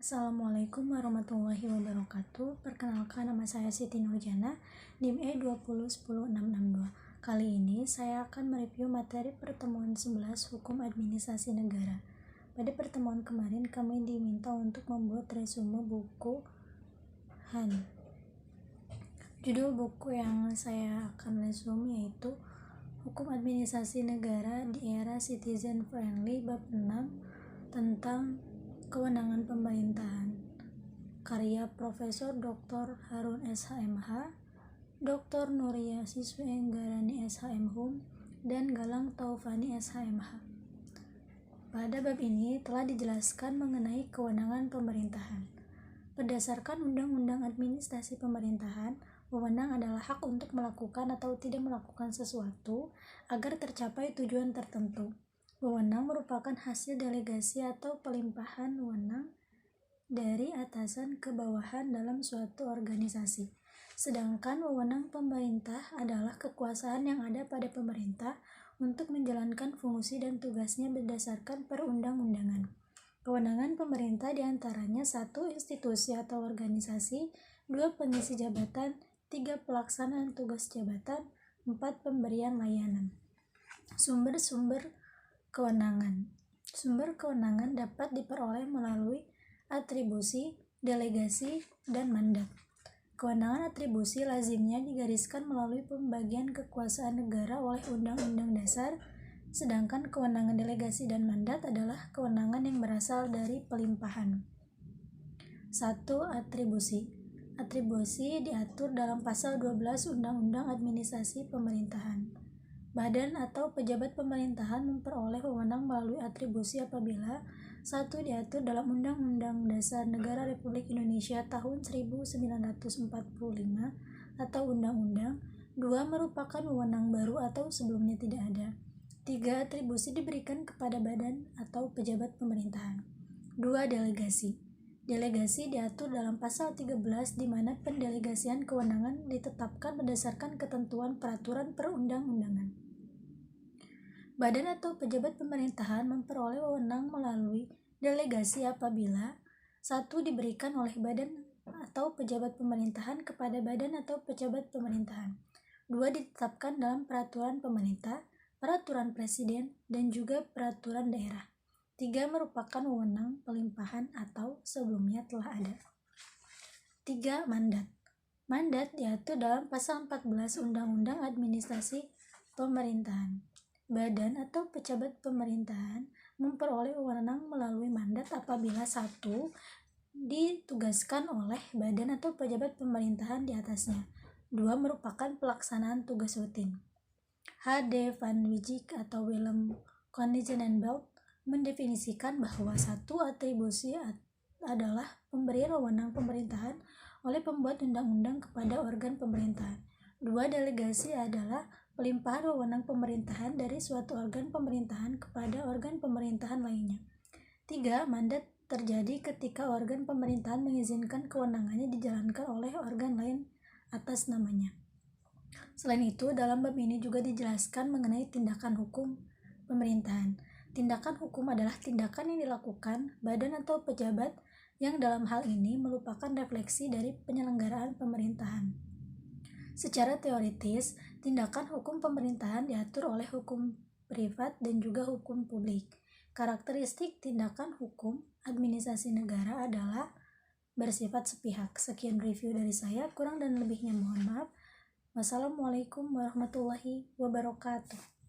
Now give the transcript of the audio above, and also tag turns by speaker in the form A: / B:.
A: Assalamualaikum warahmatullahi wabarakatuh. Perkenalkan, nama saya Siti Nurjana, NIM E20100662. Kali ini saya akan mereview materi pertemuan 11 Hukum Administrasi Negara. Pada pertemuan kemarin kami diminta untuk membuat resume buku Han. Judul buku yang saya akan resume yaitu Hukum Administrasi Negara di Era Citizen Friendly bab 6 tentang kewenangan pemerintahan, karya Profesor Dr. Harun SHMH, Dr. Nuria Siswi Enggarani SHMHum, dan Galang Taufani SHMH. Pada bab ini telah dijelaskan mengenai kewenangan pemerintahan. Berdasarkan Undang-Undang Administrasi Pemerintahan, wewenang adalah hak untuk melakukan atau tidak melakukan sesuatu agar tercapai tujuan tertentu. Wewenang merupakan hasil delegasi atau pelimpahan wewenang dari atasan ke bawahan dalam suatu organisasi. Sedangkan wewenang pemerintah adalah kekuasaan yang ada pada pemerintah untuk menjalankan fungsi dan tugasnya berdasarkan perundang-undangan. Kewenangan pemerintah diantaranya 1. Institusi atau organisasi, 2. Pengisi jabatan, 3. Pelaksanaan tugas jabatan, 4. Pemberian layanan. Sumber-sumber kewenangan. Sumber kewenangan dapat diperoleh melalui atribusi, delegasi, dan mandat. Kewenangan atribusi lazimnya digariskan melalui pembagian kekuasaan negara oleh Undang-Undang Dasar, sedangkan kewenangan delegasi dan mandat adalah kewenangan yang berasal dari pelimpahan. 1. Atribusi. Atribusi diatur dalam pasal 12 Undang-Undang Administrasi Pemerintahan. Badan atau pejabat pemerintahan memperoleh wewenang melalui atribusi apabila 1. Diatur dalam Undang-Undang Dasar Negara Republik Indonesia tahun 1945 atau Undang-Undang. 2. Merupakan wewenang baru atau sebelumnya tidak ada. 3. Atribusi diberikan kepada badan atau pejabat pemerintahan. 2. Delegasi. Delegasi diatur dalam pasal 13 di mana pendelegasian kewenangan ditetapkan berdasarkan ketentuan peraturan perundang-undangan. Badan atau pejabat pemerintahan memperoleh wewenang melalui delegasi apabila 1. Diberikan oleh badan atau pejabat pemerintahan kepada badan atau pejabat pemerintahan. 2. Ditetapkan dalam peraturan pemerintah, peraturan presiden, dan juga peraturan daerah. 3. Merupakan wewenang pelimpahan atau sebelumnya telah ada. 3. Mandat. Mandat diatur dalam pasal 14 Undang-Undang Administrasi Pemerintahan. Badan atau pejabat pemerintahan memperoleh wewenang melalui mandat apabila 1. Ditugaskan oleh badan atau pejabat pemerintahan di atasnya. 2. Merupakan pelaksanaan tugas rutin. H.D. Van Wijik atau Willem Konijnenbelt mendefinisikan bahwa 1. Atribusi adalah pemberian wewenang pemerintahan oleh pembuat undang-undang kepada organ pemerintahan. 2. Delegasi adalah pelimpahan wewenang pemerintahan dari suatu organ pemerintahan kepada organ pemerintahan lainnya. 3. Mandat terjadi ketika organ pemerintahan mengizinkan kewenangannya dijalankan oleh organ lain atas namanya. Selain itu, dalam bab ini juga dijelaskan mengenai tindakan hukum pemerintahan. Tindakan hukum adalah tindakan yang dilakukan badan atau pejabat yang dalam hal ini merupakan refleksi dari penyelenggaraan pemerintahan. Secara teoritis, tindakan hukum pemerintahan diatur oleh hukum privat dan juga hukum publik. Karakteristik tindakan hukum administrasi negara adalah bersifat sepihak. Sekian review dari saya, kurang dan lebihnya mohon maaf. Wassalamualaikum warahmatullahi wabarakatuh.